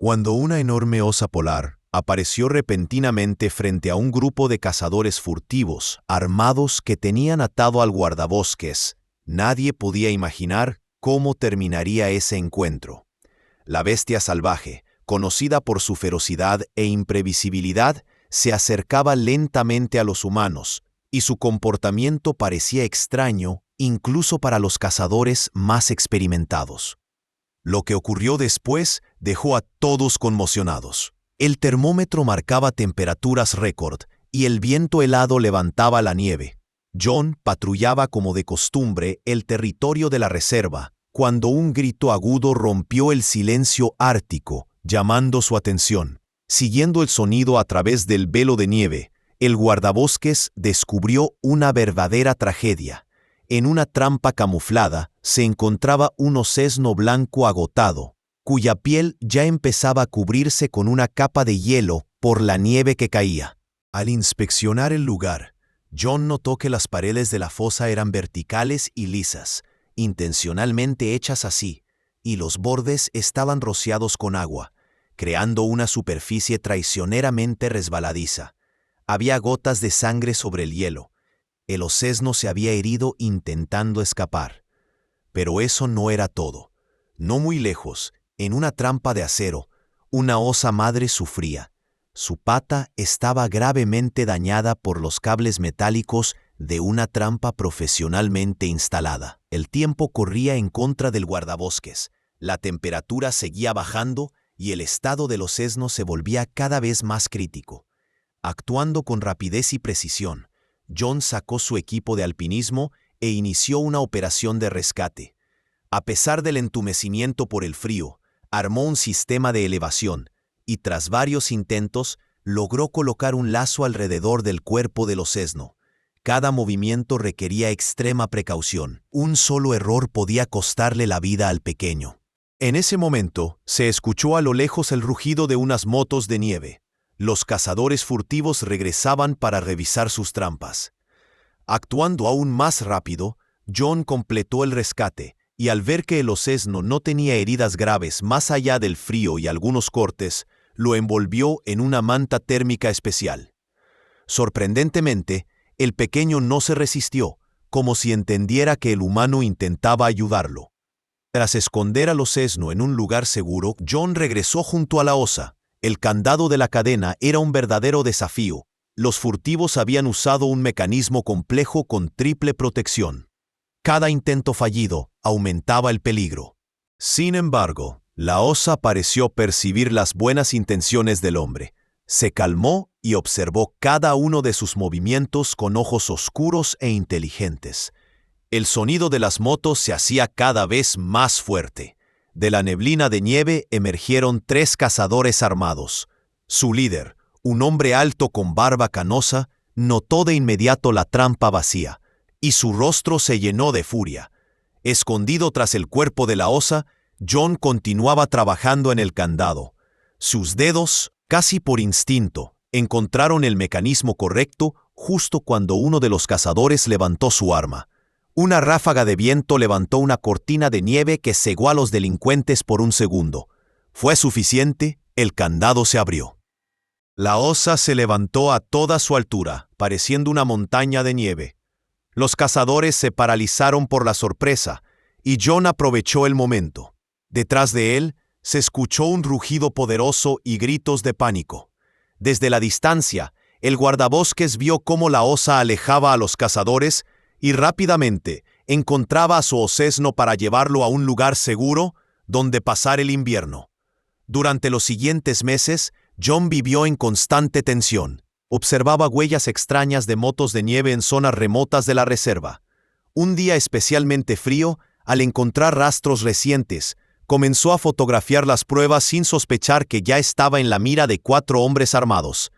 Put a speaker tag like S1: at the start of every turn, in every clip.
S1: Cuando una enorme osa polar apareció repentinamente frente a un grupo de cazadores furtivos, armados que tenían atado al guardabosques, nadie podía imaginar cómo terminaría ese encuentro. La bestia salvaje, conocida por su ferocidad e imprevisibilidad, se acercaba lentamente a los humanos, y su comportamiento parecía extraño incluso para los cazadores más experimentados. Lo que ocurrió después dejó a todos conmocionados. El termómetro marcaba temperaturas récord y el viento helado levantaba la nieve. John patrullaba como de costumbre el territorio de la reserva, cuando un grito agudo rompió el silencio ártico, llamando su atención. Siguiendo el sonido a través del velo de nieve, el guardabosques descubrió una verdadera tragedia. En una trampa camuflada se encontraba un osesno blanco agotado, cuya piel ya empezaba a cubrirse con una capa de hielo por la nieve que caía. Al inspeccionar el lugar, John notó que las paredes de la fosa eran verticales y lisas, intencionalmente hechas así, y los bordes estaban rociados con agua, creando una superficie traicioneramente resbaladiza. Había gotas de sangre sobre el hielo. El osesno se había herido intentando escapar. Pero eso no era todo. No muy lejos, en una trampa de acero, una osa madre sufría. Su pata estaba gravemente dañada por los cables metálicos de una trampa profesionalmente instalada. El tiempo corría en contra del guardabosques. La temperatura seguía bajando y el estado del osesno se volvía cada vez más crítico. Actuando con rapidez y precisión, John sacó su equipo de alpinismo e inició una operación de rescate. A pesar del entumecimiento por el frío, armó un sistema de elevación y tras varios intentos logró colocar un lazo alrededor del cuerpo del osesno. Cada movimiento requería extrema precaución. Un solo error podía costarle la vida al pequeño. En ese momento se escuchó a lo lejos el rugido de unas motos de nieve. Los cazadores furtivos regresaban para revisar sus trampas. Actuando aún más rápido, John completó el rescate y al ver que el osesno no tenía heridas graves más allá del frío y algunos cortes, lo envolvió en una manta térmica especial. Sorprendentemente, el pequeño no se resistió, como si entendiera que el humano intentaba ayudarlo. Tras esconder al osesno en un lugar seguro, John regresó junto a la osa. El candado de la cadena era un verdadero desafío. Los furtivos habían usado un mecanismo complejo con triple protección. Cada intento fallido aumentaba el peligro. Sin embargo, la osa pareció percibir las buenas intenciones del hombre. Se calmó y observó cada uno de sus movimientos con ojos oscuros e inteligentes. El sonido de las motos se hacía cada vez más fuerte. De la neblina de nieve emergieron 3 cazadores armados. Su líder, un hombre alto con barba canosa, notó de inmediato la trampa vacía, y su rostro se llenó de furia. Escondido tras el cuerpo de la osa, John continuaba trabajando en el candado. Sus dedos, casi por instinto, encontraron el mecanismo correcto justo cuando uno de los cazadores levantó su arma. Una ráfaga de viento levantó una cortina de nieve que cegó a los delincuentes por un segundo. Fue suficiente, el candado se abrió. La osa se levantó a toda su altura, pareciendo una montaña de nieve. Los cazadores se paralizaron por la sorpresa, y John aprovechó el momento. Detrás de él se escuchó un rugido poderoso y gritos de pánico. Desde la distancia, el guardabosques vio cómo la osa alejaba a los cazadores y rápidamente encontraba a su osesno para llevarlo a un lugar seguro donde pasar el invierno. Durante los siguientes meses, John vivió en constante tensión. Observaba huellas extrañas de motos de nieve en zonas remotas de la reserva. Un día especialmente frío, al encontrar rastros recientes, comenzó a fotografiar las pruebas sin sospechar que ya estaba en la mira de 4 hombres armados,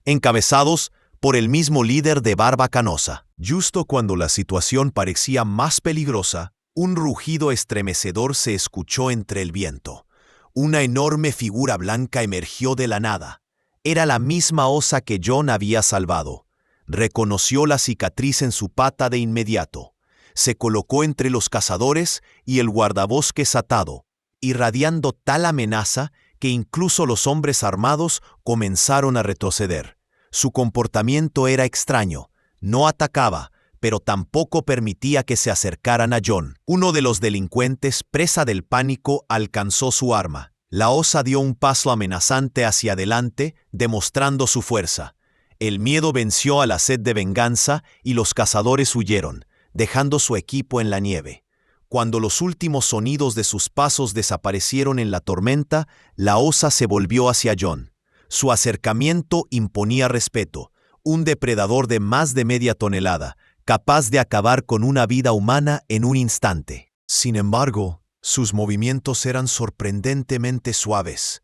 S1: encabezados por el mismo líder de barba canosa. Justo cuando la situación parecía más peligrosa, un rugido estremecedor se escuchó entre el viento. Una enorme figura blanca emergió de la nada. Era la misma osa que John había salvado. Reconoció la cicatriz en su pata de inmediato. Se colocó entre los cazadores y el guardabosques atado, irradiando tal amenaza que incluso los hombres armados comenzaron a retroceder. Su comportamiento era extraño. No atacaba, pero tampoco permitía que se acercaran a John. Uno de los delincuentes, presa del pánico, alcanzó su arma. La osa dio un paso amenazante hacia adelante, demostrando su fuerza. El miedo venció a la sed de venganza y los cazadores huyeron, dejando su equipo en la nieve. Cuando los últimos sonidos de sus pasos desaparecieron en la tormenta, la osa se volvió hacia John. Su acercamiento imponía respeto, un depredador de más de media tonelada, capaz de acabar con una vida humana en un instante. Sin embargo, sus movimientos eran sorprendentemente suaves.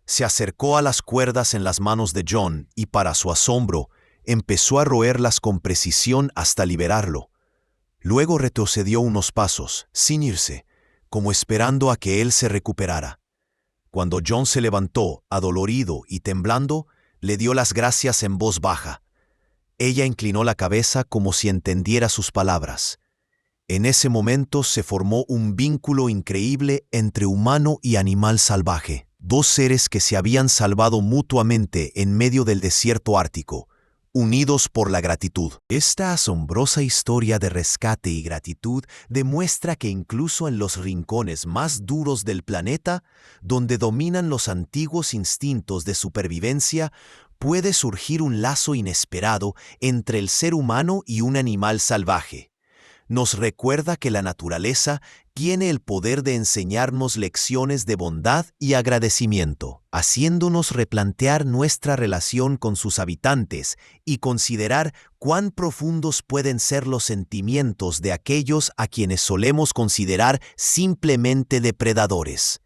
S1: Se acercó a las cuerdas en las manos de John y, para su asombro, empezó a roerlas con precisión hasta liberarlo. Luego retrocedió unos pasos, sin irse, como esperando a que él se recuperara. Cuando John se levantó, adolorido y temblando, le dio las gracias en voz baja. Ella inclinó la cabeza como si entendiera sus palabras. En ese momento se formó un vínculo increíble entre humano y animal salvaje, dos seres que se habían salvado mutuamente en medio del desierto ártico, unidos por la gratitud. Esta asombrosa historia de rescate y gratitud demuestra que incluso en los rincones más duros del planeta, donde dominan los antiguos instintos de supervivencia, puede surgir un lazo inesperado entre el ser humano y un animal salvaje. Nos recuerda que la naturaleza tiene el poder de enseñarnos lecciones de bondad y agradecimiento, haciéndonos replantear nuestra relación con sus habitantes y considerar cuán profundos pueden ser los sentimientos de aquellos a quienes solemos considerar simplemente depredadores.